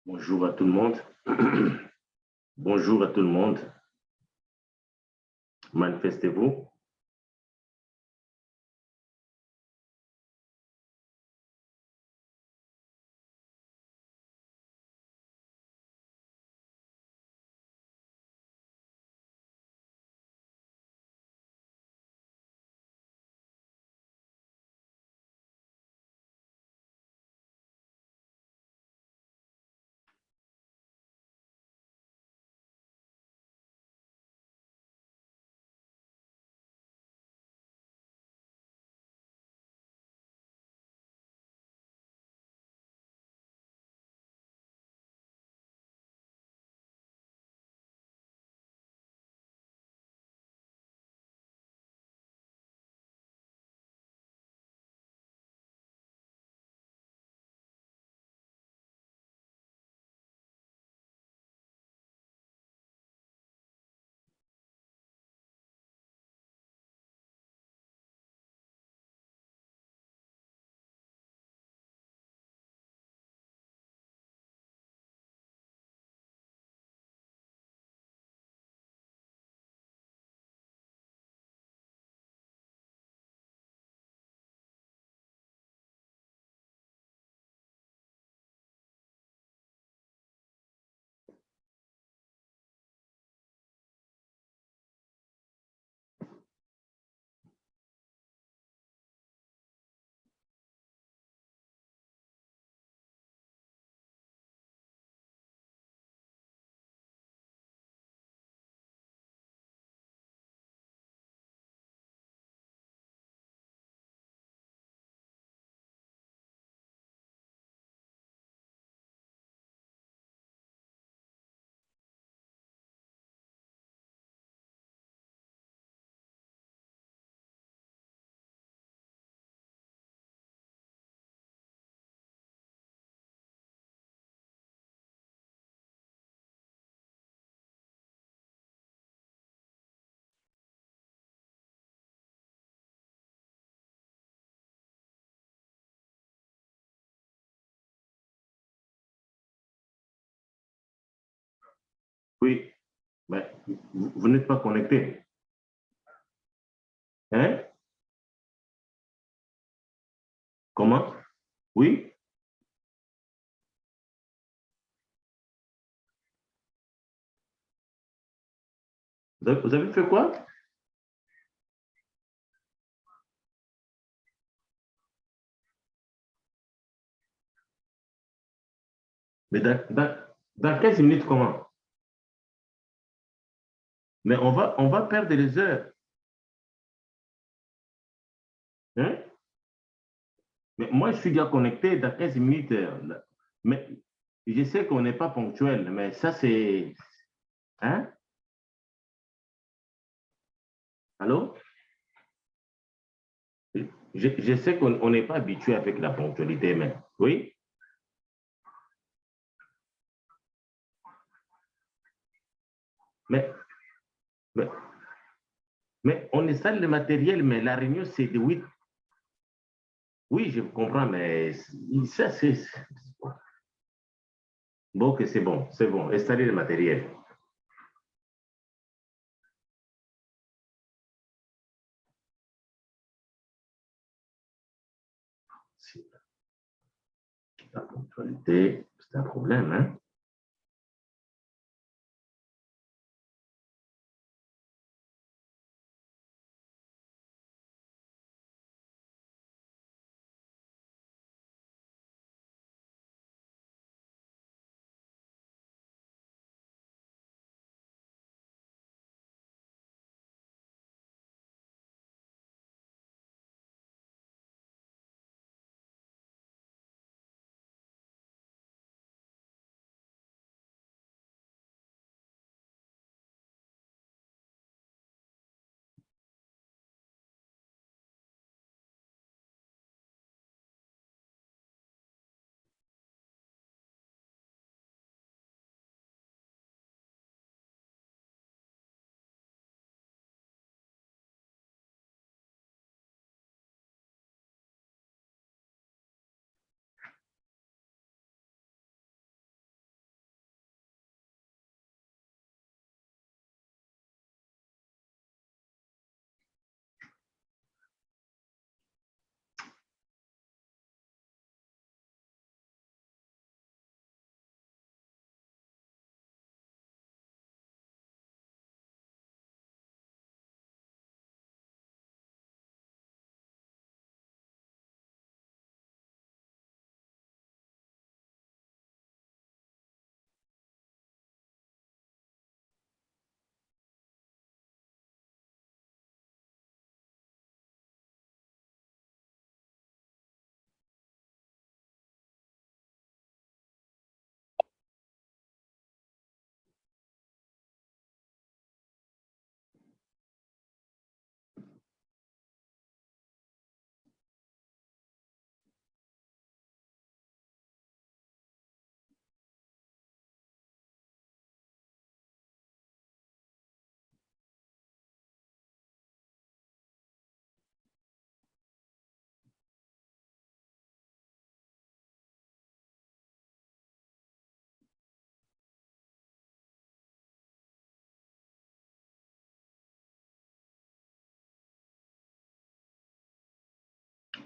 Bonjour à tout le monde. Bonjour à tout le monde. Manifestez-vous. Oui, mais vous n'êtes pas connecté. Hein? Comment? Oui? Vous avez fait quoi? Mais dans 15 minutes, comment? Mais on va perdre les heures. Hein? Mais moi, je suis déjà connecté dans 15 minutes. Mais je sais qu'on n'est pas ponctuel, mais ça, c'est. Hein? Allô? Je sais qu'on n'est pas habitué avec la ponctualité, mais. Oui? Mais, mais, mais on installe le matériel, mais la réunion, c'est de 8. Oui, je comprends, mais ça, c'est. Bon, que c'est bon, c'est bon. Installer le matériel. La ponctualité, c'est un problème, hein?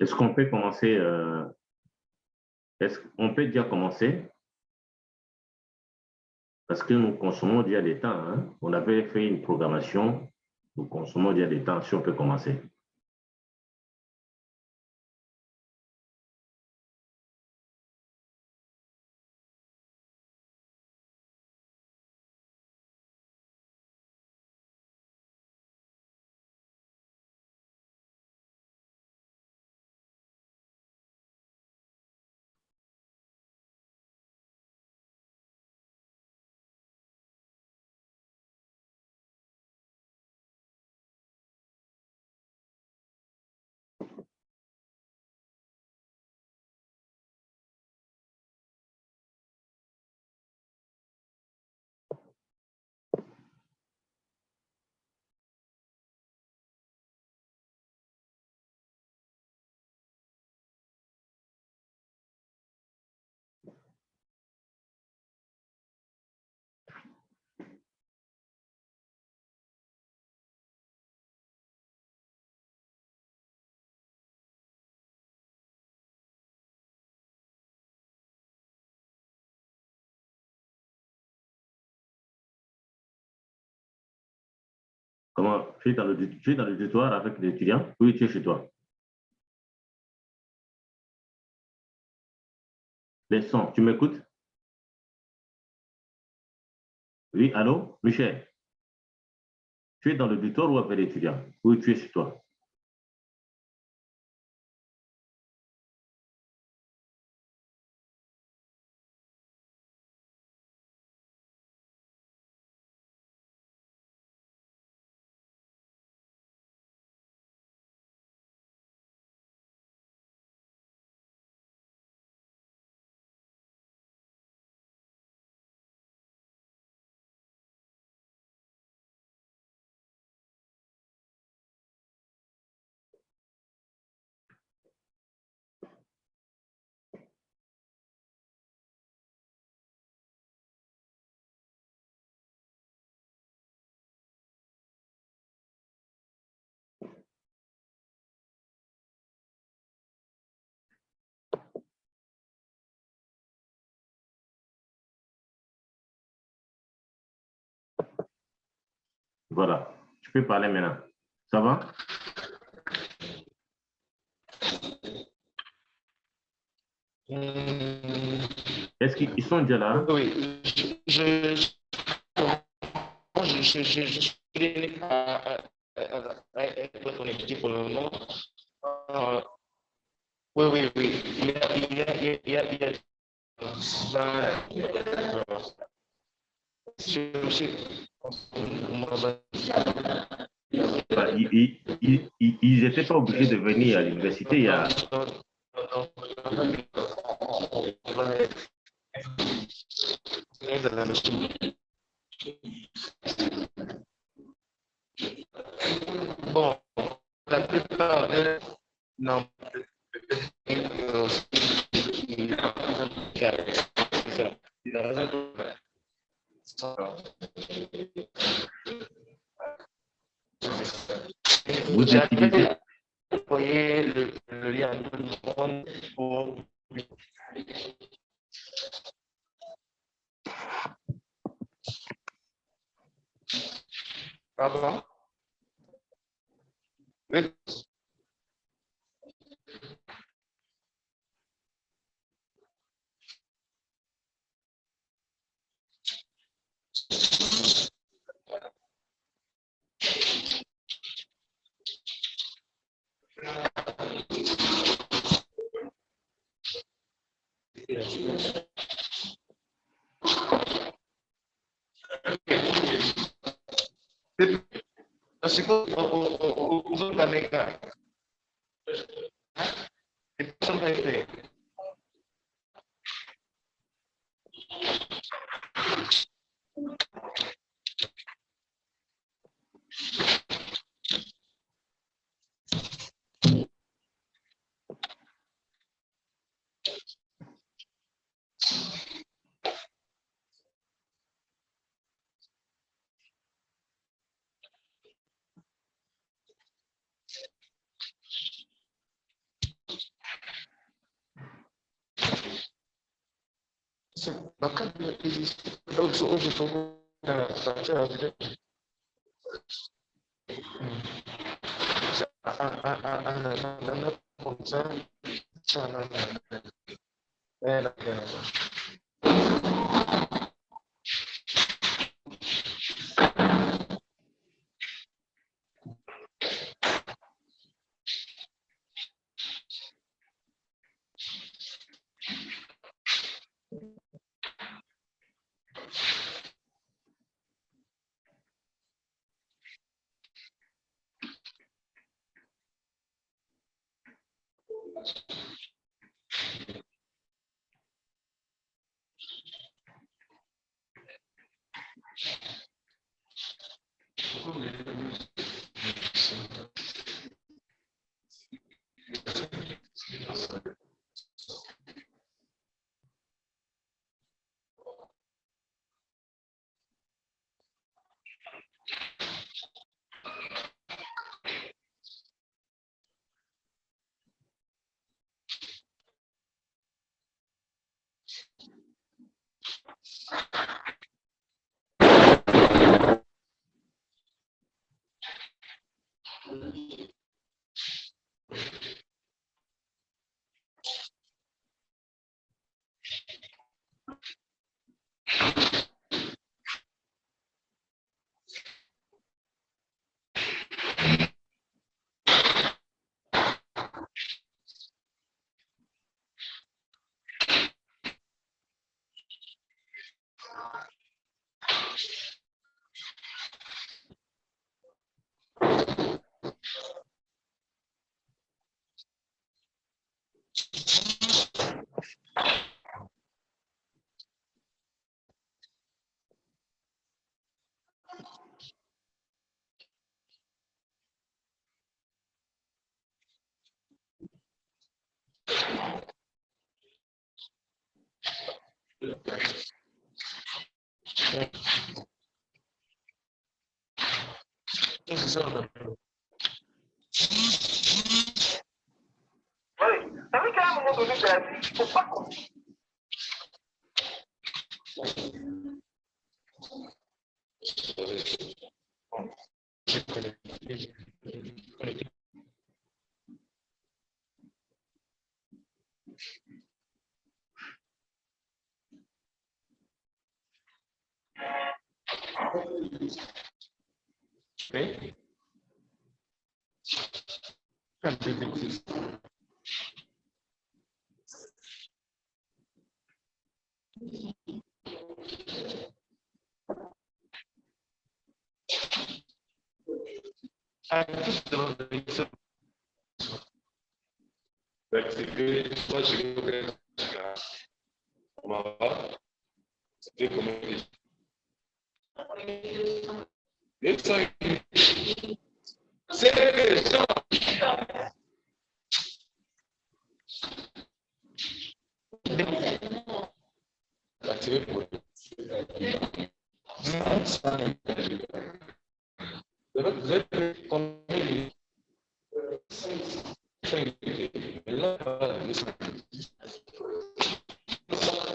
Est-ce qu'on peut commencer est-ce qu'on peut déjà commencer? Parce que nous consommons déjà des temps. Hein? On avait fait une programmation, nous consommons déjà des temps, si on peut commencer. Comment? Tu es dans le tutoir avec l'étudiant? Oui, tu es chez toi. Les sons, tu m'écoutes? Oui, allô? Michel, tu es dans le tutoir ou avec l'étudiant? Oui, tu es chez toi. Voilà, tu peux parler maintenant. Ça va? Hum, Est-ce qu'ils sont déjà là? oui, je suis être connecté pour le moment. Euh, oui, oui, oui. Il y a ça. Bah, ils n'étaient pas obligés de venir à l'université. Il y a... Bon, la plupart non, Vous utilisez... j'avais envoyé le lien à tout le monde pour. Pardon? Oui. Parce que aux autres Américains, ils sont restés. Bahkan unsur tubuh dan structure Tapi qu'à un moment donné de la vie, il ne faut pas qu'on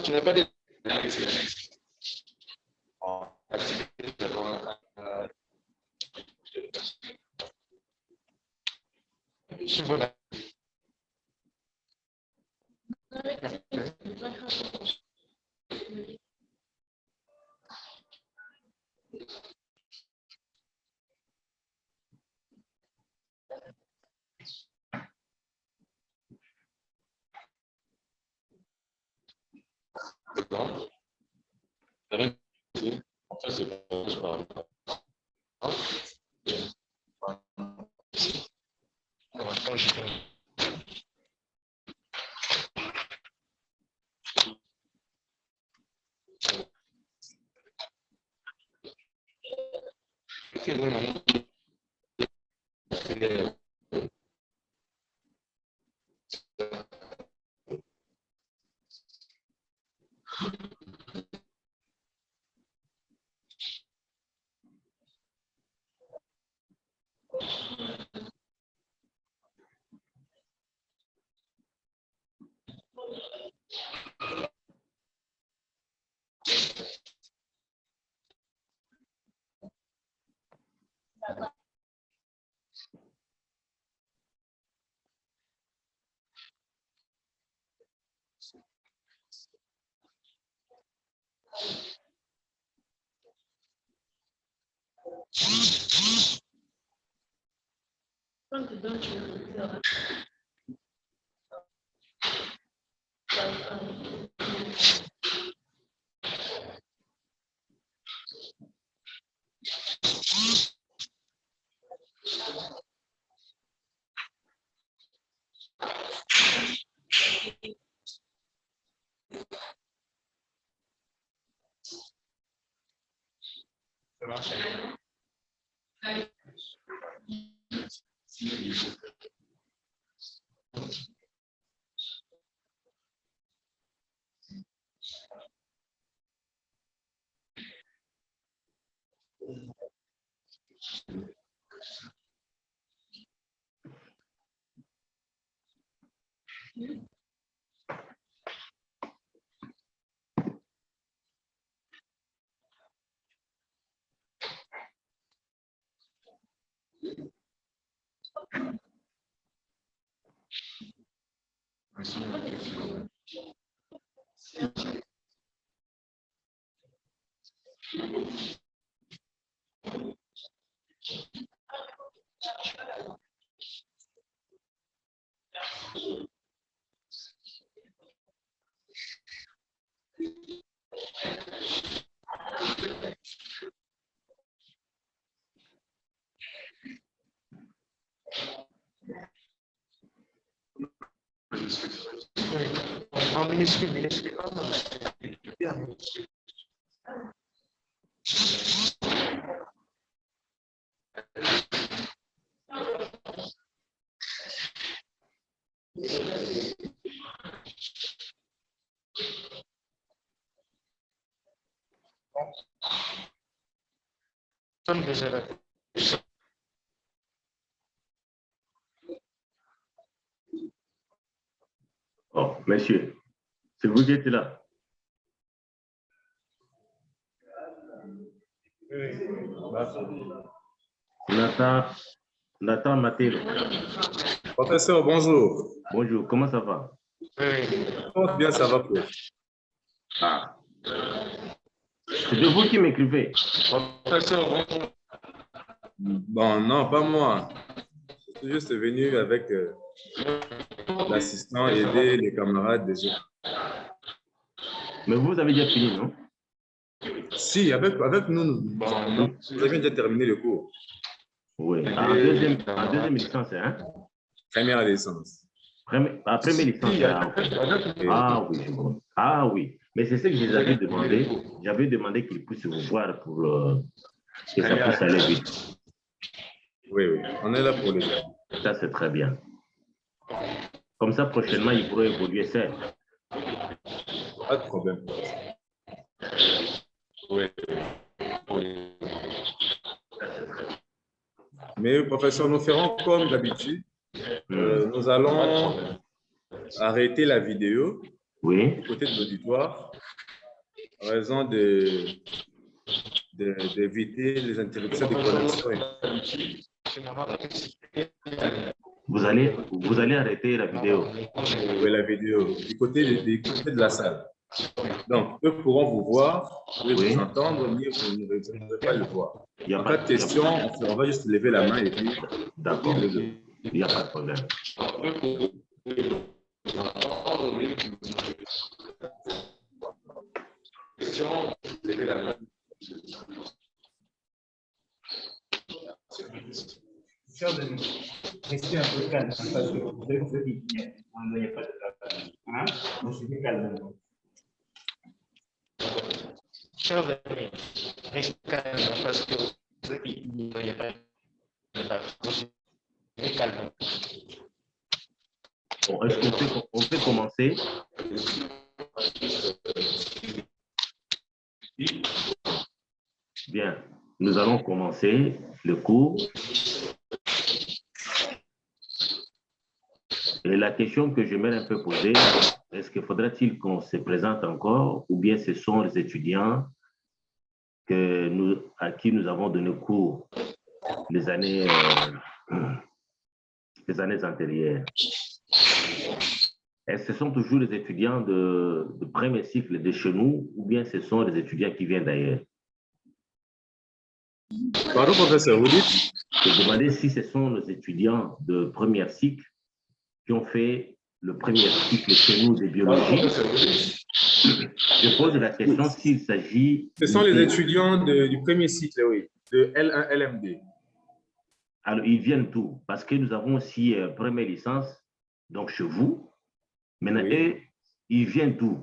tu n'as pas des voilà. D'accord. En fait, c'est pas En minuscule, minuscule. Oh, monsieur, c'est vous qui êtes là. Nathan Matelo. Professeur, bonjour. Bonjour, comment ça va? Oh, bien, ça va, prof. Ah. C'est de vous qui m'écrivez. Professeur, bonjour. Bon, non, pas moi. Je suis juste venu avec l'assistant aider les camarades des autres. Mais vous avez déjà fini, non? Si, avec nous, vous avez déjà terminé le cours. Oui, en deuxième licence, hein? Première licence. Première licence. Ah oui, je vois. Ah oui, mais c'est ce que j'avais demandé. J'avais demandé qu'ils puissent vous voir pour que ça puisse aller vite. Oui, oui, on est là pour les gens. Ça, c'est très bien. Comme ça, prochainement, ils pourront évoluer seul. Pas de problème. Oui. Mais professeur, nous ferons comme d'habitude. Nous allons arrêter la vidéo Oui. du côté de l'auditoire en raison d'éviter les interruptions de connexion. Vous allez arrêter la vidéo. Oui, la vidéo du côté de la salle. Donc, eux pourront vous voir, Oui. vous entendre, mais vous ne pourrez pas le voir. Il y a En pas cas de question, on va juste lever la main et puis... D'accord. Il n'y a pas de problème. Restez un peu calme, parce que vous avez dit qu'il n'y a pas de travail. Hein? Donc, je calme. Chers amis, restez calme parce que il n'y a pas de restez calme. Bon, est-ce qu'on peut commencer? Bien, nous allons commencer le cours. Et la question que j'aimerais un peu poser, est-ce qu'il faudrait-il qu'on se présente encore ou bien ce sont les étudiants à qui nous avons donné cours les années antérieures? Est-ce que ce sont toujours les étudiants de premier cycle de chez nous ou bien ce sont les étudiants qui viennent d'ailleurs? Pardon, professeur, vous dites? Je demandais si ce sont nos étudiants de première cycle qui ont fait le premier cycle chez nous de biologie. Je pose la question s'il s'agit... Ce sont les étudiants du premier cycle, oui, de L1 LMD. Alors, ils viennent d'où? Parce que nous avons aussi première licence, donc chez vous. Maintenant, Oui. eux, ils viennent d'où?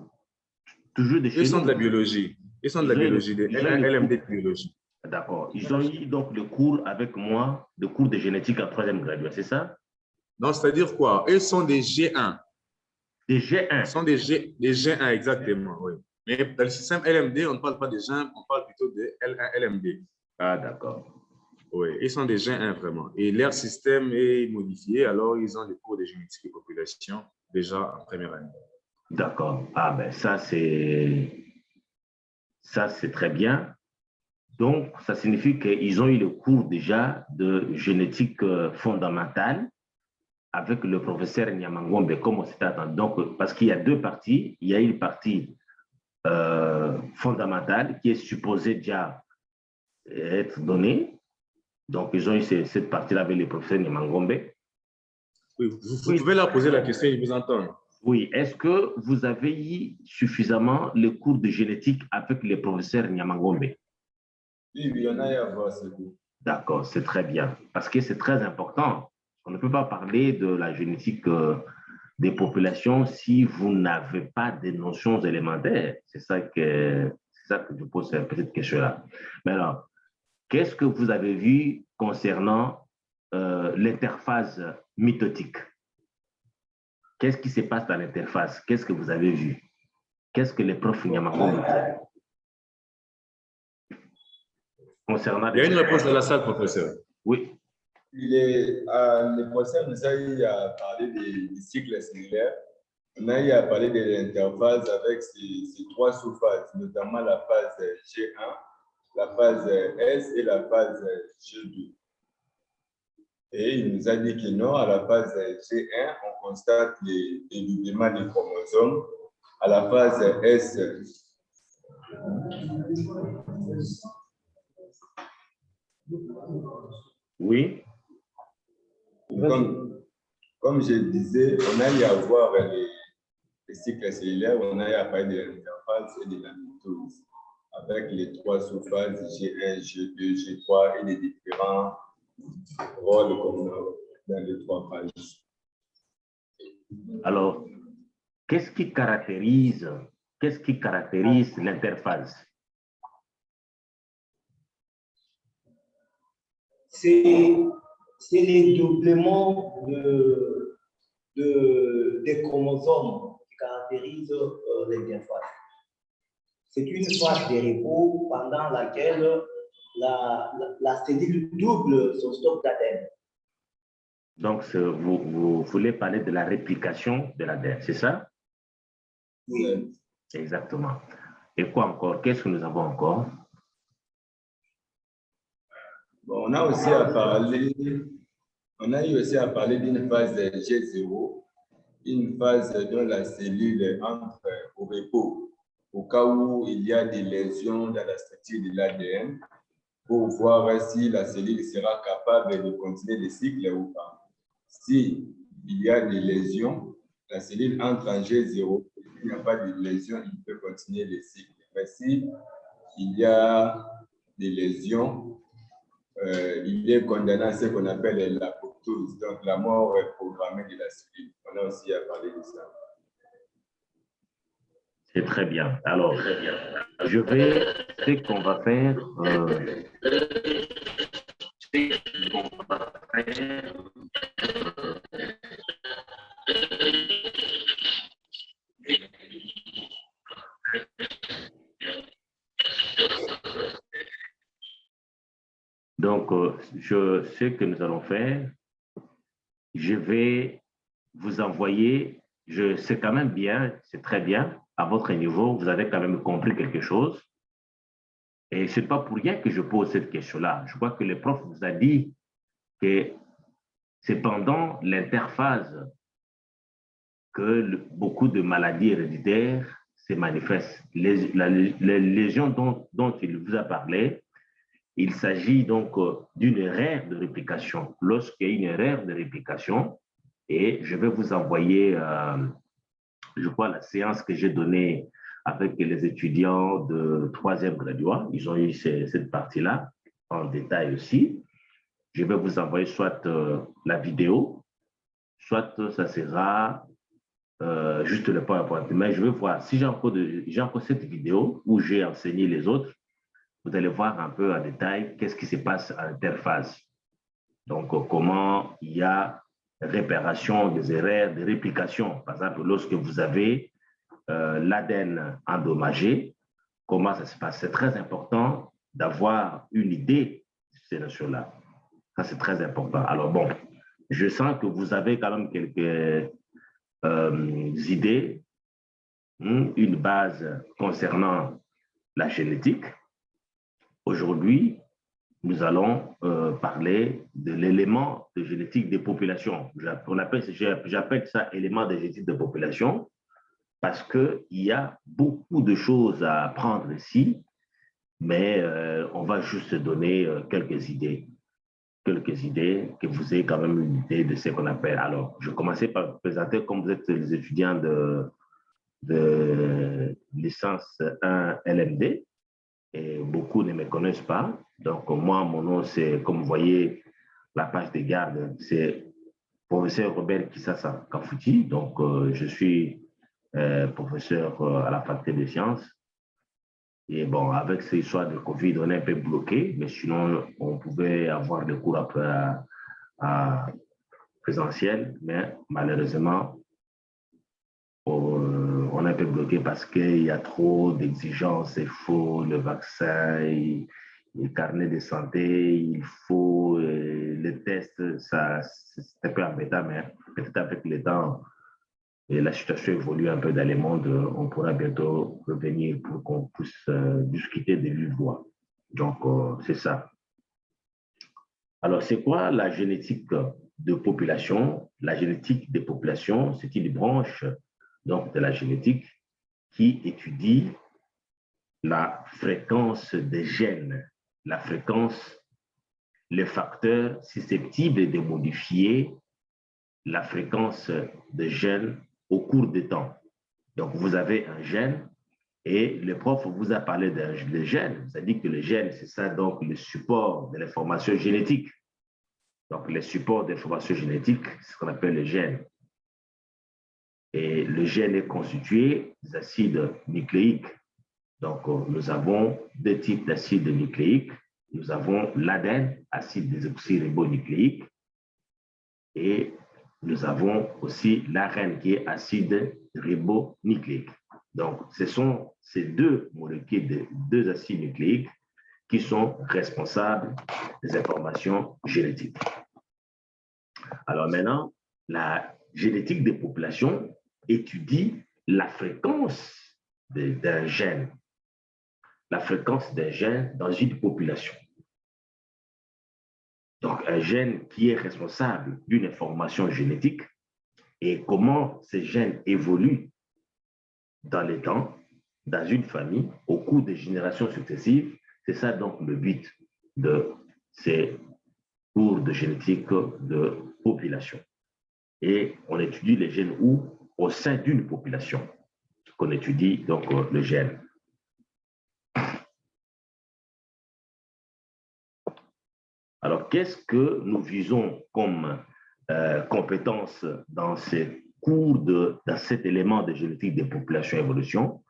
Toujours de chez nous. Ils sont de la biologie. Ils sont de la biologie, de L1 LMD de biologie. D'accord. Ils ont eu donc le cours avec moi, le cours de génétique en troisième graduat, c'est ça? Non, c'est-à-dire quoi? Ils sont des G1. Des G1. Ils sont des G1, exactement, oui. Mais dans le système LMD, on ne parle pas des G1, on parle plutôt de L1 LMD. Ah, d'accord. Oui, ils sont des G1 vraiment. Et leur système est modifié, alors ils ont des cours de génétique et population déjà en première année. D'accord. Ah, ben ça, c'est très bien. Donc, ça signifie qu'ils ont eu le cours déjà de génétique fondamentale avec le professeur Nyamangombe, comme on s'était attendu. Donc, parce qu'il y a deux parties. Il y a une partie fondamentale qui est supposée déjà être donnée. Donc, ils ont eu cette partie-là avec le professeur Nyamangombe. Oui, vous pouvez leur poser la question, ils vous entendent. Oui, est-ce que vous avez eu suffisamment le cours de génétique avec le professeur Nyamangombe? Oui, il y en a à voir ce cours. D'accord, c'est très bien. Parce que c'est très important. On ne peut pas parler de la génétique des populations si vous n'avez pas des notions élémentaires. C'est ça que je pose cette petite question-là. Mais alors, qu'est-ce que vous avez vu concernant l'interface mitotique? Qu'est-ce qui se passe dans l'interface? Qu'est-ce que vous avez vu? Qu'est-ce que les profs Nyamangombe vous ont dit? Concernant Il y a une réponse de la salle, professeur. Oui. Le professeur nous a eu à parler des cycles cellulaires. On a eu à parler de l'interface avec ces trois sous-phases, notamment la phase G1, la phase S et la phase G2. Et il nous a dit que non, à la phase G1, on constate les dédoublements des chromosomes. À la phase S, Oui. Comme je disais, on a eu à voir les cycles cellulaires, on a eu à parler de l'interface et de la mitose, avec les trois sous-phases G1, G2, G3 et les différents rôles qu'on a dans les trois phases. Alors, qu'est-ce qui caractérise l'interface? C'est les doublements des chromosomes qui caractérisent l'interface. C'est une phase de repos pendant laquelle la cellule double son stock d'ADN. Donc, vous voulez parler de la réplication de l'ADN, c'est ça? Oui. Exactement. Et quoi encore? Qu'est-ce que nous avons encore? Bon, on a eu aussi à parler d'une phase G0, une phase dont la cellule entre au repos au cas où il y a des lésions dans la structure de l'ADN pour voir si la cellule sera capable de continuer le cycle ou pas. Si il y a des lésions, la cellule entre en G0. S'il n'y a pas de lésion, il peut continuer le cycle. Mais si il y a des lésions, il est condamné à ce qu'on appelle l'apoptose, donc la mort programmée de la cellule. On a aussi à parler de ça. C'est très bien. Alors, je vais, ce qu'on va faire, donc, ce que nous allons faire, je vais vous envoyer, c'est quand même bien, c'est très bien, à votre niveau, vous avez quand même compris quelque chose. Et ce n'est pas pour rien que je pose cette question-là. Je crois que le prof vous a dit que c'est pendant l'interphase que beaucoup de maladies héréditaires se manifestent. Les lésions dont il vous a parlé, Il s'agit donc d'une erreur de réplication. Lorsqu'il y a une erreur de réplication, et je vais vous envoyer, je crois, la séance que j'ai donnée avec les étudiants de 3e graduat. Ils ont eu cette partie-là en détail aussi. Je vais vous envoyer soit la vidéo, soit ça sera juste le PowerPoint. Mais je vais voir, si j'ai encore cette vidéo où j'ai enseigné les autres, vous allez voir un peu en détail qu'est-ce qui se passe à l'interface. Donc, comment il y a réparation des erreurs de réplication. Par exemple, lorsque vous avez l'ADN endommagé, comment ça se passe. C'est très important d'avoir une idée de ces notions-là. Ça, c'est très important. Alors, bon, je sens que vous avez quand même quelques idées, une base concernant la génétique. Aujourd'hui, nous allons parler de l'élément de génétique des populations. J'appelle ça élément de génétique de population parce qu'il y a beaucoup de choses à apprendre ici, mais on va juste donner quelques idées que vous ayez quand même une idée de ce qu'on appelle. Alors, je commençais par vous présenter, comme vous êtes les étudiants de licence 1 LMD, et beaucoup ne me connaissent pas. Donc, moi, mon nom, c'est, comme vous voyez, la page de garde, c'est professeur Robert Kisasa Kafouti. Donc, je suis professeur à la faculté des sciences. Et bon, avec ces histoires de Covid, on est un peu bloqué, mais sinon, on pouvait avoir des cours à présentiel, mais malheureusement, on est un peu bloqué parce qu'il y a trop d'exigences. Il faut le vaccin, le carnet de santé, il faut les tests. Ça, c'est un peu embêtant, mais peut-être avec le temps, et la situation évolue un peu dans le monde, on pourra bientôt revenir pour qu'on puisse discuter de vive voix. Donc, c'est ça. Alors, c'est quoi la génétique de population? La génétique des populations, c'est une branche donc, de la génétique qui étudie la fréquence des gènes, la fréquence, les facteurs susceptibles de modifier la fréquence des gènes au cours du temps. Donc, vous avez un gène et le prof vous a parlé d'un gène. Vous a dit que le gène, c'est ça, donc, le support de l'information génétique. Donc, le support d'information génétique, c'est ce qu'on appelle le gène. Et le gène est constitué des acides nucléiques. Donc, nous avons deux types d'acides nucléiques. Nous avons l'ADN, acide désoxyribonucléique, et nous avons aussi l'ARN qui est acide ribonucléique. Donc, ce sont ces deux molécules, deux acides nucléiques qui sont responsables des informations génétiques. Alors maintenant, la génétique des populations étudie la fréquence d'un gène, la fréquence d'un gène dans une population. Donc, un gène qui est responsable d'une information génétique et comment ces gènes évoluent dans le temps, dans une famille, au cours des générations successives. C'est ça donc le but de ces cours de génétique de population. Et on étudie les gènes où? Au sein d'une population, qu'on étudie donc le gène. Alors, qu'est-ce que nous visons comme compétences dans ces cours dans cet élément de génétique des populations évolution?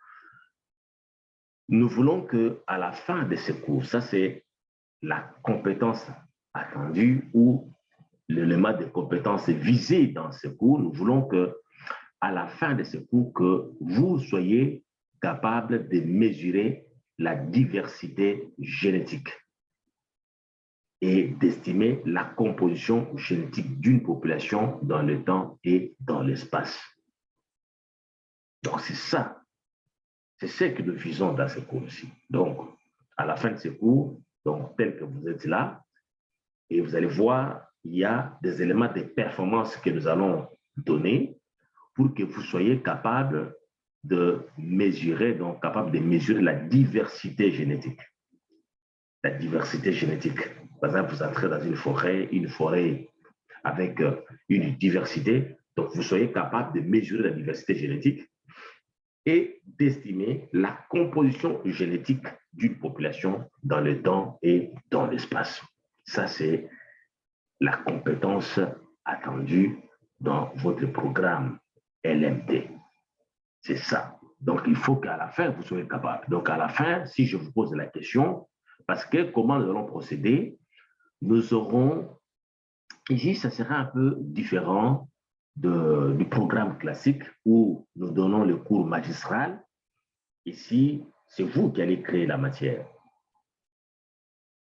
Nous voulons qu'à la fin de ces cours, ça c'est la compétence attendue ou l'élément de compétences visé dans ces cours, nous voulons qu'à la fin de ces cours, que vous soyez capable de mesurer la diversité génétique et d'estimer la composition génétique d'une population dans le temps et dans l'espace. Donc, c'est ça. C'est ce que nous visons dans ces cours-ci. Donc, à la fin de ces cours, donc, tel que vous êtes là, et vous allez voir, il y a des éléments de performance que nous allons donner pour que vous soyez capable de mesurer, donc capable de mesurer la diversité génétique. la diversité génétique. Par exemple, vous entrez dans une forêt avec une diversité, donc vous soyez capable de mesurer la diversité génétique et d'estimer la composition génétique d'une population dans le temps et dans l'espace. Ça, c'est la compétence attendue dans votre programme LMD. C'est ça. Donc, il faut qu'à la fin, vous soyez capable. Donc, à la fin, si je vous pose la question, parce que comment nous allons procéder, nous aurons, ici, ça sera un peu différent du programme classique où nous donnons le cours magistral. Ici, c'est vous qui allez créer la matière.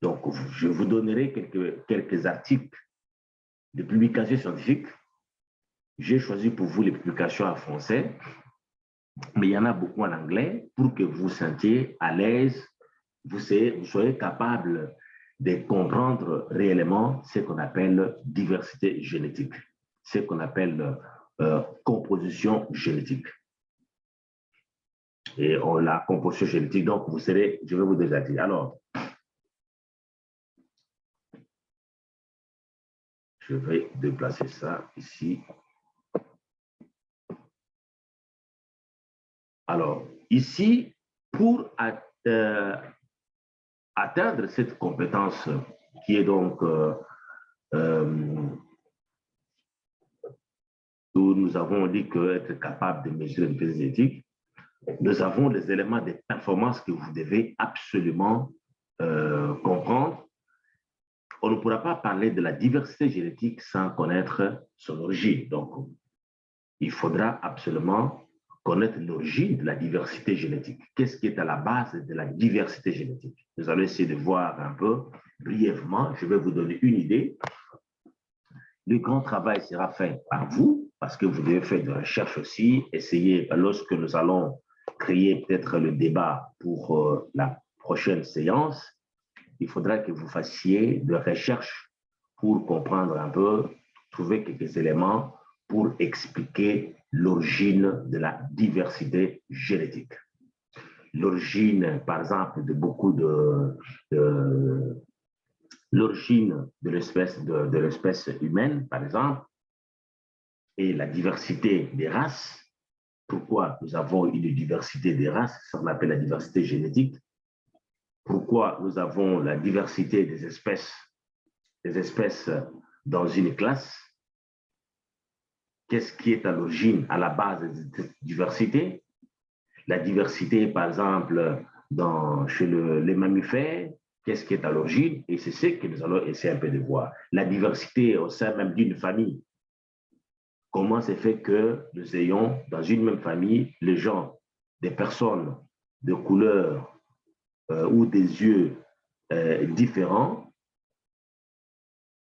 Donc, je vous donnerai quelques articles de publications scientifiques. J'ai choisi pour vous les publications en français, mais il y en a beaucoup en anglais pour que vous vous sentiez à l'aise, vous soyez capable de comprendre réellement ce qu'on appelle diversité génétique, ce qu'on appelle composition génétique. Et la composition génétique, donc je vais vous déjà dire. Alors, je vais déplacer ça ici. Alors, ici, pour atteindre cette compétence qui est donc où nous avons dit qu'être capable de mesurer une physique génétique, nous avons les éléments de performance que vous devez absolument comprendre. On ne pourra pas parler de la diversité génétique sans connaître son origine. Donc, il faudra absolument connaître l'origine de la diversité génétique. Qu'est-ce qui est à la base de la diversité génétique? Nous allons essayer de voir un peu brièvement. Je vais vous donner une idée. Le grand travail sera fait par vous, parce que vous devez faire de recherche aussi. Essayer, lorsque nous allons créer peut-être le débat pour la prochaine séance, il faudra que vous fassiez de recherche pour comprendre un peu, trouver quelques éléments pour expliquer l'origine de la diversité génétique. L'origine, par exemple, l'origine de l'espèce humaine, par exemple, et la diversité des races. Pourquoi nous avons une diversité des races, ça on appelle la diversité génétique. Pourquoi nous avons la diversité des espèces dans une classe. Qu'est-ce qui est à l'origine, à la base de cette diversité? La diversité, par exemple, chez les mammifères, qu'est-ce qui est à l'origine? Et c'est ce que nous allons essayer un peu de voir. La diversité au sein même d'une famille. Comment c'est fait que nous ayons dans une même famille les gens, des personnes de couleur ou des yeux différents?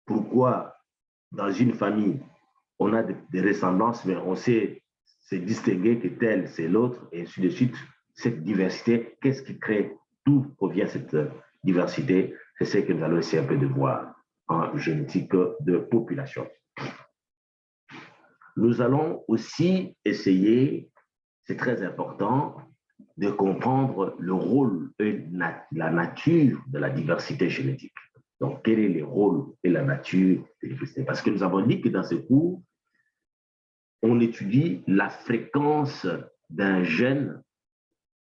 Pourquoi dans une famille, on a des ressemblances, mais on sait se distinguer que tel, c'est l'autre, et ainsi de suite. Cette diversité, qu'est-ce qui crée? D'où provient cette diversité? C'est ce que nous allons essayer un peu de voir en génétique de population. Nous allons aussi essayer, c'est très important, de comprendre le rôle et la nature de la diversité génétique. Donc, quel est le rôle et la nature de la diversité? Parce que nous avons dit que dans ce cours, on étudie la fréquence d'un gène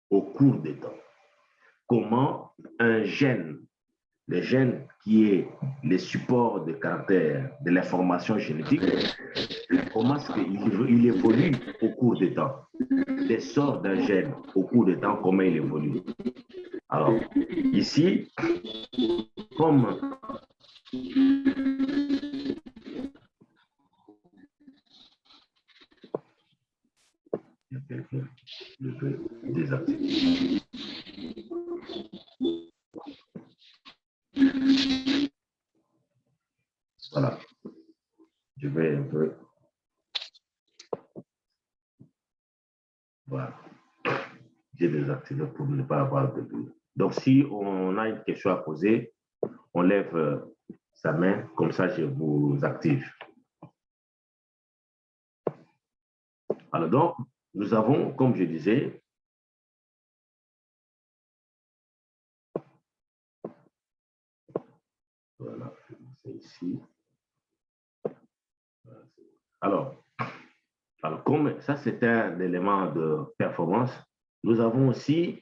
au cours des temps. Comment un gène, le gène qui est le support de caractère de l'information génétique, comment est-ce qu'il évolue au cours des temps? L'essor d'un gène au cours des temps, comment il évolue? Alors, ici, comme il y a quelqu'un qui peut désactiver. Voilà. Je vais un peu. Voilà. J'ai désactivé pour ne pas avoir de bruit. Donc, si on a une question à poser, on lève sa main, comme ça je vous active. Alors donc, nous avons, comme je disais, Voilà, c'est ici. Alors, comme ça, c'est un élément de performance, nous avons aussi,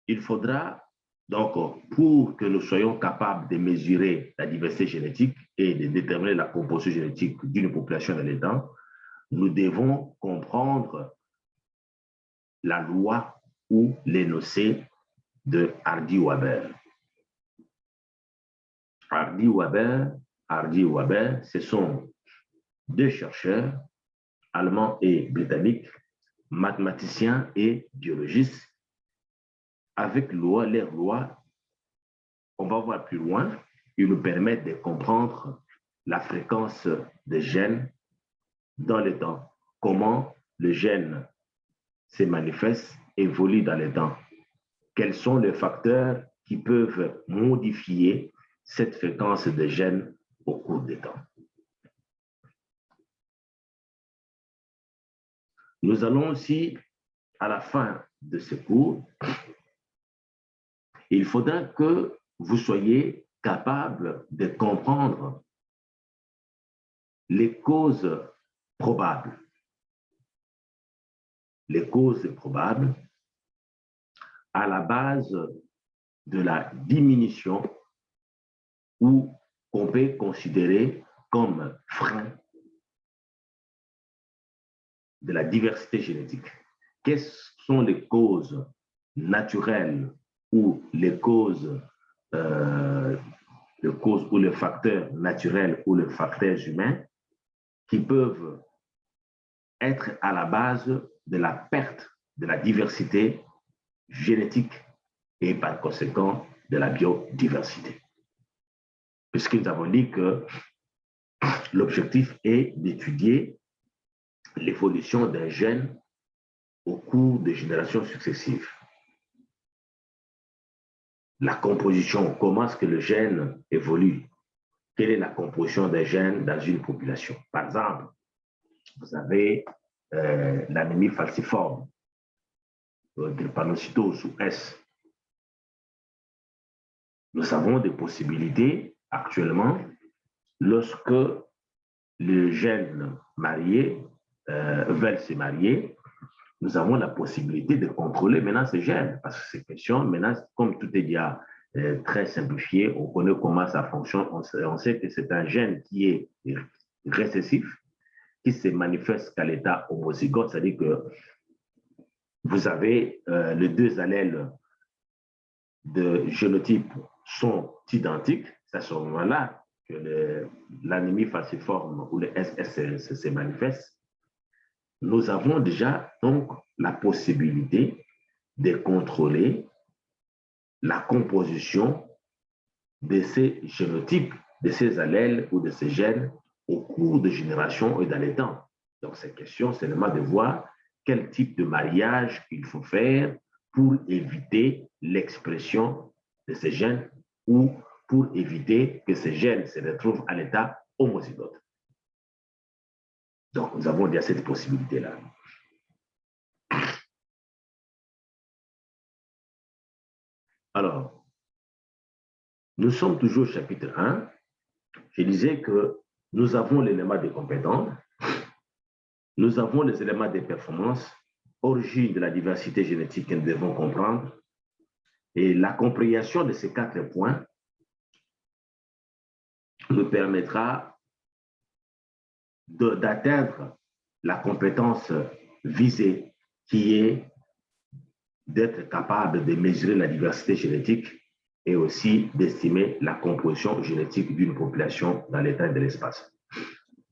il faudra, donc, pour que nous soyons capables de mesurer la diversité génétique et de déterminer la composition génétique d'une population dans les temps, nous devons comprendre la loi ou l'énoncé de Hardy-Waber. Hardy-Waber, ce sont deux chercheurs, allemands et britanniques, mathématiciens et biologistes. Avec leurs lois, on va voir plus loin, ils nous permettent de comprendre la fréquence des gènes dans le temps, comment le gène se manifeste, évolue dans le temps, quels sont les facteurs qui peuvent modifier cette fréquence des gènes au cours du temps. Nous allons aussi, à la fin de ce cours, il faudra que vous soyez capable de comprendre les causes probables. Les causes probables à la base de la diminution ou qu'on peut considérer comme frein de la diversité génétique. Quelles sont les causes naturelles ou les causes ou les facteurs naturels ou les facteurs humains qui peuvent être à la base de la perte de la diversité génétique et par conséquent de la biodiversité. Puisque nous avons dit que l'objectif est d'étudier l'évolution d'un gène au cours de générations successives. La composition, comment est-ce que le gène évolue? Quelle est la composition d'un gène dans une population? Par exemple, vous avez l'anémie falciforme, drépanocytose ou S. Nous avons des possibilités actuellement lorsque le gène marié veulent se marier, nous avons la possibilité de contrôler maintenant ces gènes, parce que ces questions, maintenant, comme tout est déjà très simplifié, on connaît comment ça fonctionne, on sait que c'est un gène qui est récessif, qui se manifeste qu'à l'état homozygote, c'est-à-dire que vous avez les deux allèles de génotype sont identiques, c'est à ce moment-là que l'anémie falciforme ou le SS se manifeste. Nous avons déjà donc la possibilité de contrôler la composition de ces génotypes, de ces allèles ou de ces gènes au cours de générations et dans les temps. Donc, cette question, c'est seulement de voir quel type de mariage il faut faire pour éviter l'expression de ces gènes ou pour éviter que ces gènes se retrouvent à l'état homozygote. Donc, nous avons déjà cette possibilité-là. Alors, nous sommes toujours au chapitre 1. Je disais que nous avons l'élément des compétences, nous avons les éléments des performances, origine de la diversité génétique que nous devons comprendre, et la compréhension de ces 4 points nous permettra d'atteindre la compétence visée qui est d'être capable de mesurer la diversité génétique et aussi d'estimer la composition génétique d'une population dans le temps et de l'espace.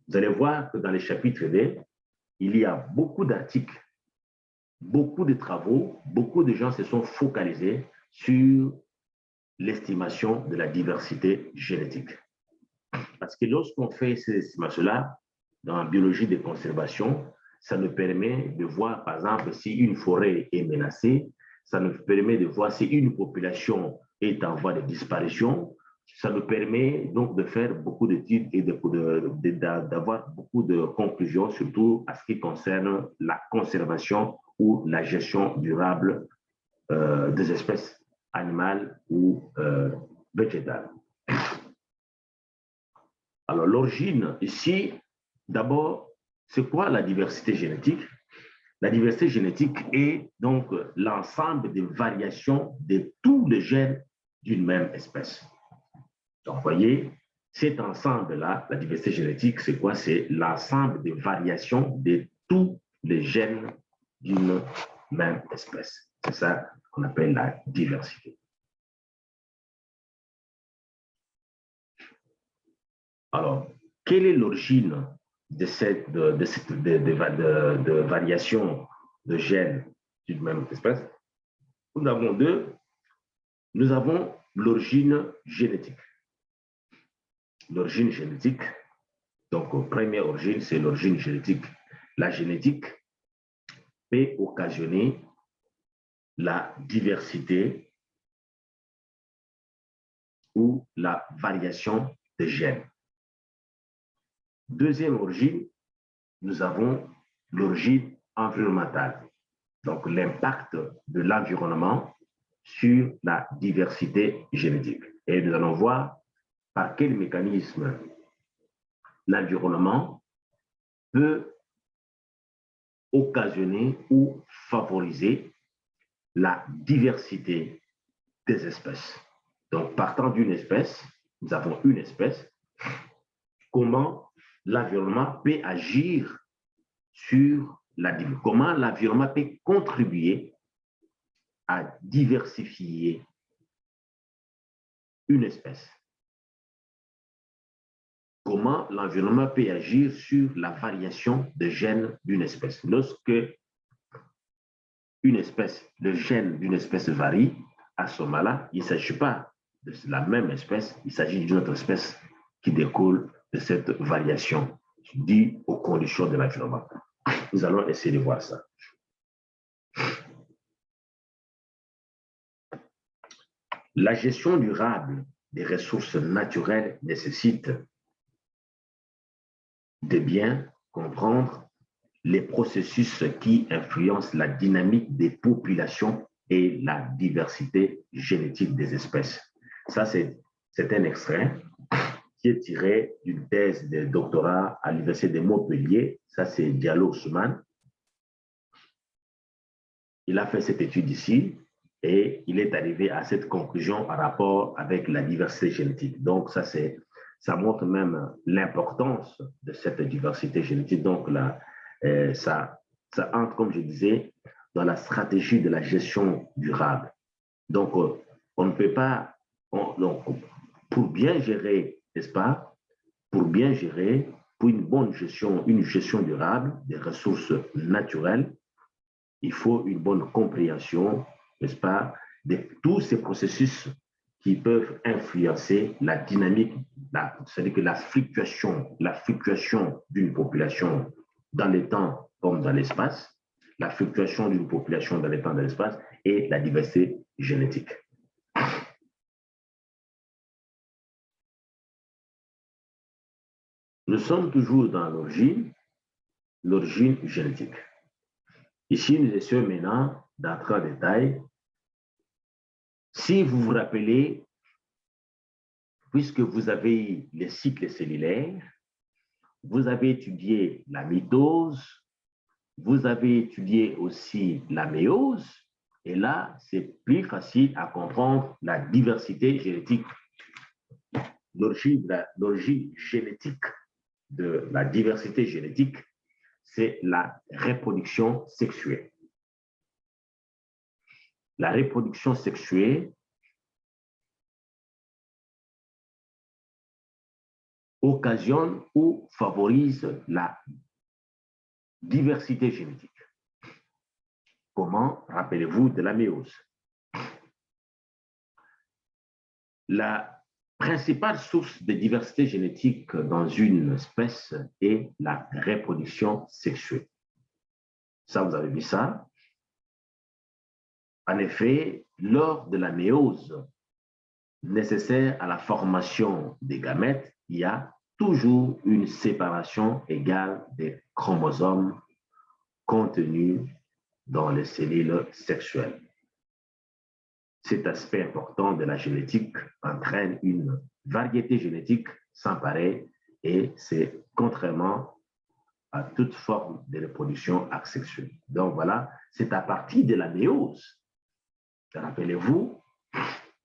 Vous allez voir que dans les chapitres 2, il y a beaucoup d'articles, beaucoup de travaux, beaucoup de gens se sont focalisés sur l'estimation de la diversité génétique. Parce que lorsqu'on fait ces estimations-là, dans la biologie de conservation, ça nous permet de voir, par exemple, si une forêt est menacée, ça nous permet de voir si une population est en voie de disparition, ça nous permet donc de faire beaucoup d'études et d'avoir beaucoup de conclusions, surtout à ce qui concerne la conservation ou la gestion durable des espèces animales ou végétale. Alors, l'origine, ici, d'abord, c'est quoi la diversité génétique? La diversité génétique est donc l'ensemble des variations de tous les gènes d'une même espèce. Donc, vous voyez, cet ensemble-là, la diversité génétique, c'est quoi? C'est l'ensemble des variations de tous les gènes d'une même espèce. C'est ça qu'on appelle la diversité. Alors, quelle est l'origine de variation de gènes d'une même espèce? Nous avons deux. Nous avons l'origine génétique. L'origine génétique, donc première origine, c'est l'origine génétique. La génétique peut occasionner la diversité ou la variation des gènes. Deuxième origine, nous avons l'origine environnementale, donc l'impact de l'environnement sur la diversité génétique. Et nous allons voir par quel mécanisme l'environnement peut occasionner ou favoriser la diversité des espèces. Donc, partant d'une espèce, nous avons une espèce, comment l'environnement peut agir sur la diversité, comment l'environnement peut contribuer à diversifier une espèce. Comment l'environnement peut agir sur la variation des gènes d'une espèce. Lorsque une espèce, le gène d'une espèce varie, à ce moment-là, il ne s'agit pas de la même espèce, il s'agit d'une autre espèce qui découle de cette variation due aux conditions de l'environnement. Nous allons essayer de voir ça. La gestion durable des ressources naturelles nécessite de bien comprendre les processus qui influencent la dynamique des populations et la diversité génétique des espèces. Ça, c'est un extrait qui est tiré d'une thèse de doctorat à l'Université de Montpellier. Ça, c'est Diallo Ousmane. Il a fait cette étude ici et il est arrivé à cette conclusion en rapport avec la diversité génétique. Donc, ça montre même l'importance de cette diversité génétique. Donc, là, ça entre, comme je disais, dans la stratégie de la gestion durable. Donc, on ne peut pas, donc, pour bien gérer, n'est-ce pas, pour bien gérer, pour une gestion durable des ressources naturelles, il faut une bonne compréhension, n'est-ce pas, de tous ces processus qui peuvent influencer la dynamique, c'est-à-dire que la fluctuation d'une population dans le temps comme dans l'espace, la fluctuation d'une population dans le temps, dans l'espace et la diversité génétique. Nous sommes toujours dans l'origine génétique. Ici, nous essayons maintenant d'entrer en détail. Si vous vous rappelez, puisque vous avez les cycles cellulaires, vous avez étudié la mitose, vous avez étudié aussi la méiose, et là, c'est plus facile à comprendre la diversité génétique. L'origine génétique de la diversité génétique, c'est la reproduction sexuée. La reproduction sexuée occasionne ou favorise la diversité génétique. Comment? Rappelez-vous de la méiose. La principale source de diversité génétique dans une espèce est la reproduction sexuée. Ça, vous avez vu ça? En effet, lors de la méiose nécessaire à la formation des gamètes, il y a toujours une séparation égale des chromosomes contenus dans les cellules sexuelles. cet aspect important de la génétique entraîne une variété génétique sans pareil et c'est contrairement à toute forme de reproduction asexuée. Donc voilà, c'est à partir de la méiose. Rappelez-vous,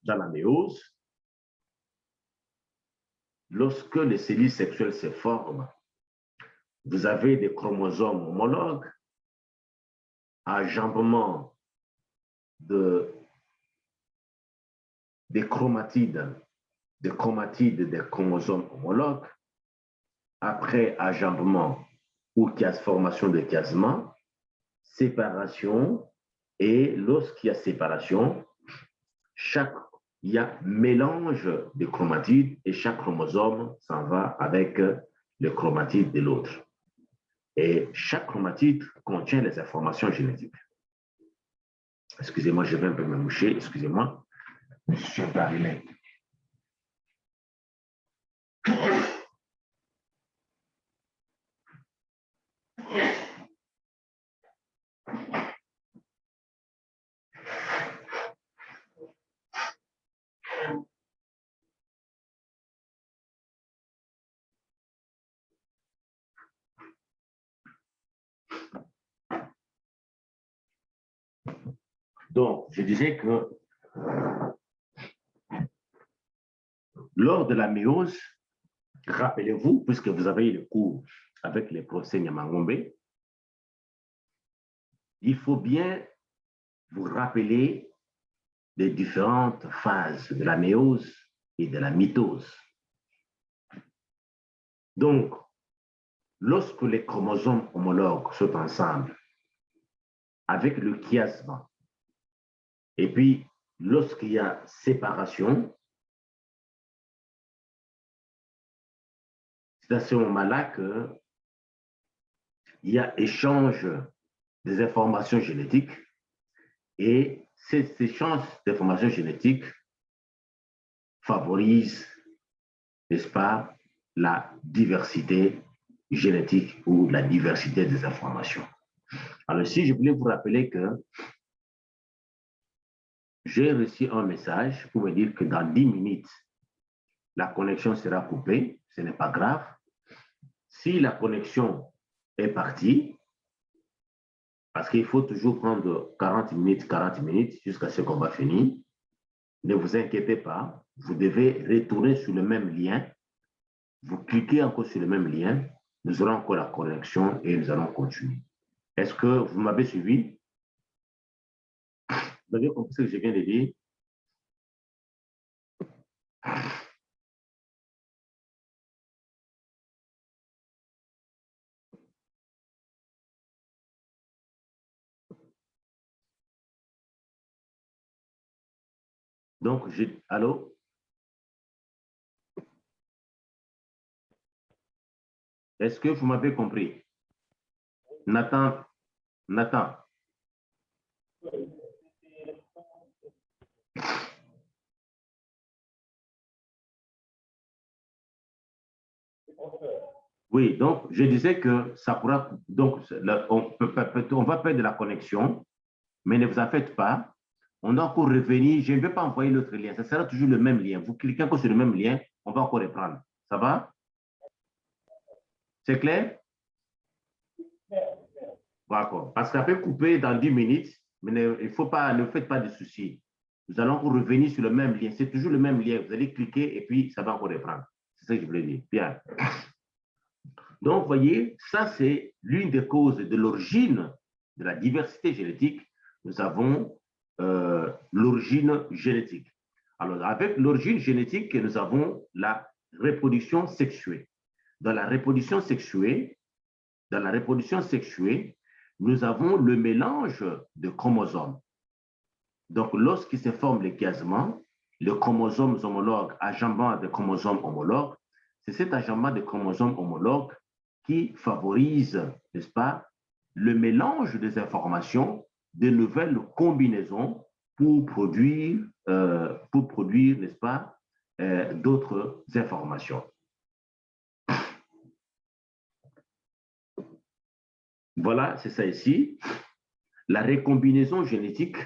dans la méiose, lorsque les cellules sexuelles se forment, vous avez des chromosomes homologues, enjambement des chromatides, des chromosomes homologues, après enjambement ou formation de chiasma, séparation, et lorsqu'il y a séparation, il y a mélange de chromatides et chaque chromosome s'en va avec le chromatide de l'autre. Et chaque chromatide contient les informations génétiques. Excusez-moi, je vais un peu me moucher, excusez-moi. Je suis un peu allumé. Donc, je disais que lors de la méiose, rappelez-vous, puisque vous avez eu le cours avec les professeurs Nyamangombe, il faut bien vous rappeler les différentes phases de la méiose et de la mitose. Donc, lorsque les chromosomes homologues sont ensemble, avec le chiasme, et puis lorsqu'il y a séparation, c'est à ce moment-là qu'il y a échange des informations génétiques et cet échange d'informations génétiques favorise, n'est-ce pas, la diversité génétique ou la diversité des informations. Alors, si je voulais vous rappeler que j'ai reçu un message pour me dire que dans 10 minutes, la connexion sera coupée, ce n'est pas grave. Si la connexion est partie, parce qu'il faut toujours prendre 40 minutes jusqu'à ce qu'on va finir, ne vous inquiétez pas, vous devez retourner sur le même lien, vous cliquez encore sur le même lien, nous aurons encore la connexion et nous allons continuer. Est-ce que vous m'avez suivi? Vous avez compris ce que je viens de dire? Donc, allô? Est-ce que vous m'avez compris? Nathan? Oui, donc je disais que ça pourra, donc on va perdre la connexion, mais ne vous en faites pas. On doit encore revenir. Je ne vais pas envoyer l'autre lien. Ça sera toujours le même lien. Vous cliquez encore sur le même lien, on va encore reprendre. Ça va? C'est clair? D'accord. Parce qu'après couper dans 10 minutes, mais ne faites pas de soucis. Nous allons encore revenir sur le même lien. C'est toujours le même lien. Vous allez cliquer et puis ça va encore reprendre. C'est ça que je voulais dire. Bien. Donc, vous voyez, ça, c'est l'une des causes de l'origine de la diversité génétique. Nous avons l'origine génétique. Alors, avec l'origine génétique, nous avons la reproduction sexuée. Dans la reproduction sexuée, nous avons le mélange de chromosomes. Donc, lorsqu'il se forme le chiasme, les chromosomes homologues, enjambement des chromosomes homologues, c'est cet enjambement des chromosomes homologues qui favorise, n'est-ce pas, le mélange des informations, de nouvelles combinaisons pour produire, n'est-ce pas, d'autres informations. Voilà, c'est ça ici. La recombinaison génétique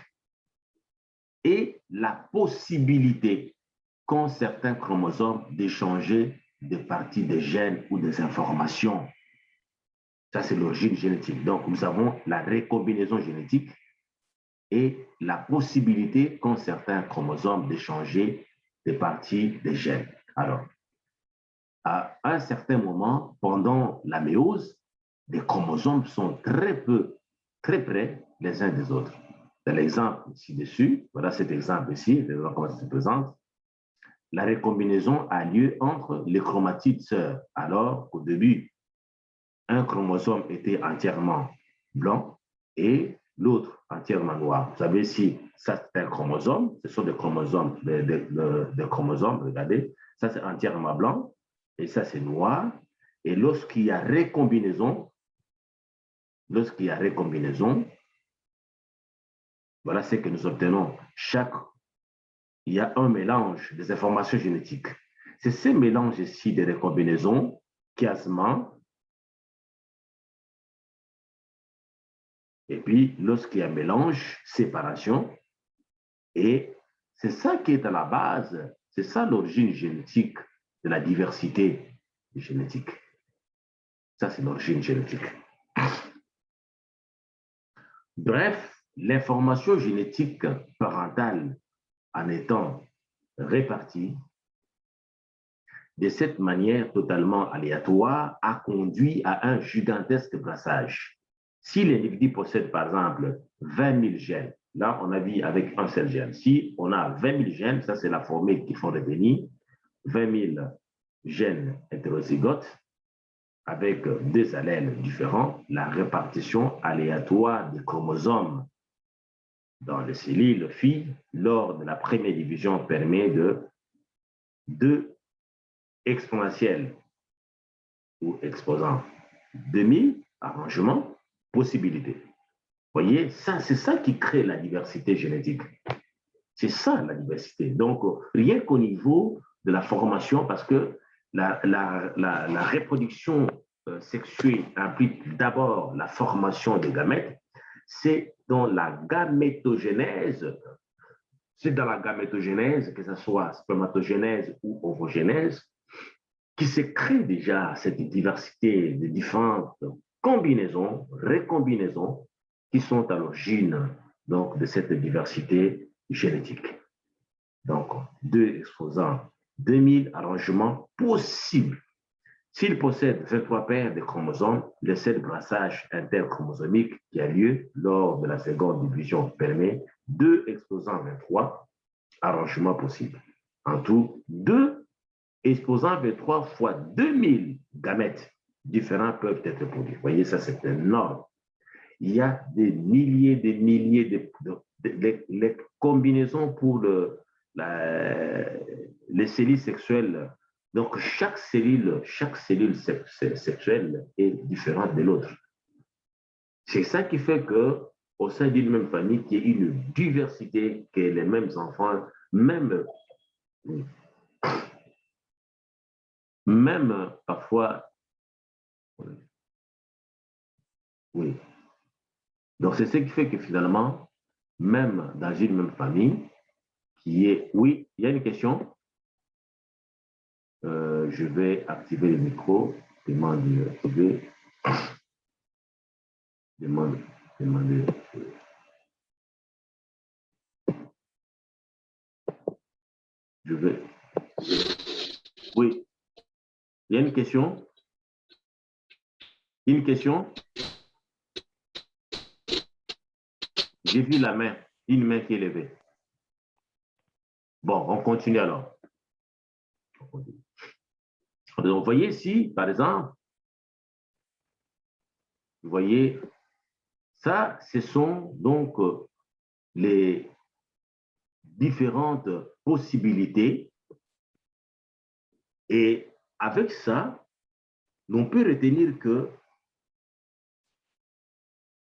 et la possibilité qu'ont certains chromosomes d'échanger des parties des gènes ou des informations. Ça, c'est l'origine génétique. Donc, nous avons la récombinaison génétique et la possibilité qu'ont certains chromosomes d'échanger des parties des gènes. Alors, à un certain moment, pendant la méiose, les chromosomes sont très près les uns des autres. Dans l'exemple ci-dessus, voilà cet exemple ici, comment ça se présente. La récombinaison a lieu entre les chromatides sœurs, alors qu'au début, un chromosome était entièrement blanc et l'autre entièrement noir. Vous savez, si ça c'est un chromosome, ce sont des chromosomes, des chromosomes, regardez, ça c'est entièrement blanc et ça c'est noir. Et lorsqu'il y a récombinaison, voilà ce que nous obtenons. Il y a un mélange des informations génétiques. C'est ces mélanges ici de récombinaison, chiasma, et puis lorsqu'il y a mélange, séparation, et c'est ça qui est à la base, c'est ça l'origine génétique de la diversité génétique. Ça, c'est l'origine génétique. Bref, l'information génétique parentale en étant répartie de cette manière totalement aléatoire a conduit à un gigantesque brassage. Si l'individu possède par exemple 20 000 gènes, là on a vu avec un seul gène, si on a 20 000 gènes, ça c'est la formule qu'il faut retenir, 20 000 gènes hétérozygotes avec deux allèles différents, la répartition aléatoire des chromosomes dans les cellules filles lors de la première division permet de 2 exponentielles ou exposant 2000 arrangements, possibilités. Vous voyez, ça, c'est ça qui crée la diversité génétique. C'est ça la diversité. Donc, rien qu'au niveau de la formation, parce que la reproduction sexuée implique d'abord la formation des gamètes, c'est dans la gamétogénèse, que ce soit spermatogénèse ou ovogénèse, qui se crée déjà cette diversité de différentes combinaisons, récombinaisons, qui sont à l'origine donc de cette diversité génétique. Donc, 2 exposants, 2000 arrangements possibles. S'il possède 23 paires de chromosomes, le seul brassage interchromosomique qui a lieu lors de la seconde division permet 2 exposants 23 arrangements possibles. En tout, 2 exposants 23 fois 2000 gamètes différents peuvent être produits. Vous voyez, ça c'est énorme. Il y a des milliers de combinaisons pour les cellules sexuelles. Donc, chaque cellule sexuelle est différente de l'autre. C'est ça qui fait qu'au sein d'une même famille, qu'il y ait une diversité, que les mêmes enfants, même parfois, oui. Donc, c'est ce qui fait que finalement, même dans une même famille, qui est... Oui, il y a une question. Je vais activer le micro. Demander. Je vais... Oui. Il y a une question. Une question. J'ai vu la main, une main qui est levée. Bon, on continue alors. Donc, vous voyez ici, par exemple, vous voyez, ça, ce sont donc les différentes possibilités. Et avec ça, on peut retenir que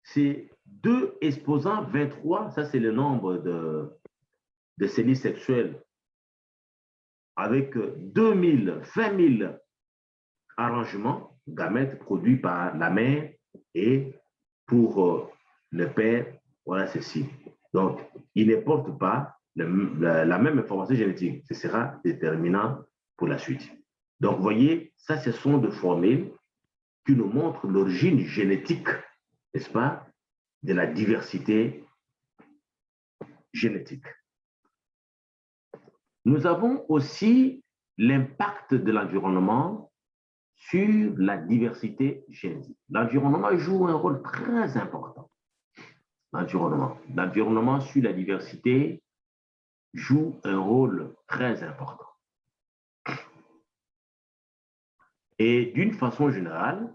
c'est 2 exposants 23, ça c'est le nombre de cellules sexuelles, avec 2000, 20 000 arrangements, gamètes produits par la mère et pour le père, voilà ceci. Donc, il ne porte pas la même information génétique. Ce sera déterminant pour la suite. Donc, vous voyez, ça, ce sont des formules qui nous montrent l'origine génétique, n'est-ce pas, de la diversité génétique. Nous avons aussi l'impact de l'environnement sur la diversité génétique. L'environnement joue un rôle très important. L'environnement sur la diversité joue un rôle très important. Et d'une façon générale,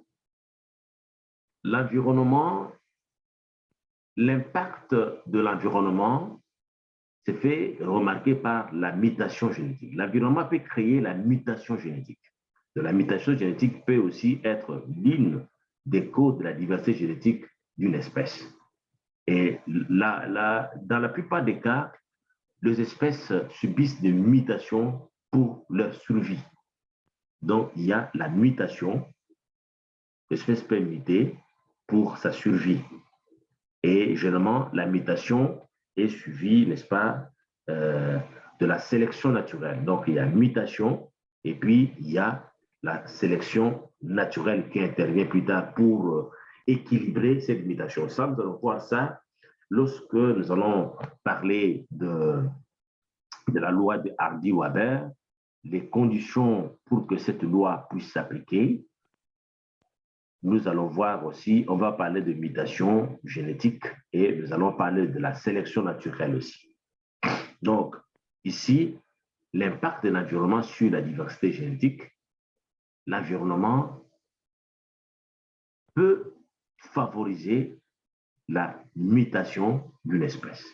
l'environnement, l'impact de l'environnement se fait remarquer par la mutation génétique. L'environnement peut créer la mutation génétique. De la mutation génétique peut aussi être l'une des causes de la diversité génétique d'une espèce. Et là, dans la plupart des cas, les espèces subissent des mutations pour leur survie. Donc, il y a la mutation. L'espèce peut muter pour sa survie. Et généralement, la mutation est suivie, n'est-ce pas, de la sélection naturelle. Donc, il y a mutation et puis il y a la sélection naturelle qui intervient plus tard pour équilibrer cette mutation. Ça, nous allons voir ça lorsque nous allons parler de la loi de Hardy-Waber, les conditions pour que cette loi puisse s'appliquer. Nous allons voir aussi, on va parler de mutation génétique et nous allons parler de la sélection naturelle aussi. Donc, ici, l'impact de l'environnement sur la diversité génétique, l'environnement peut favoriser la mutation d'une espèce.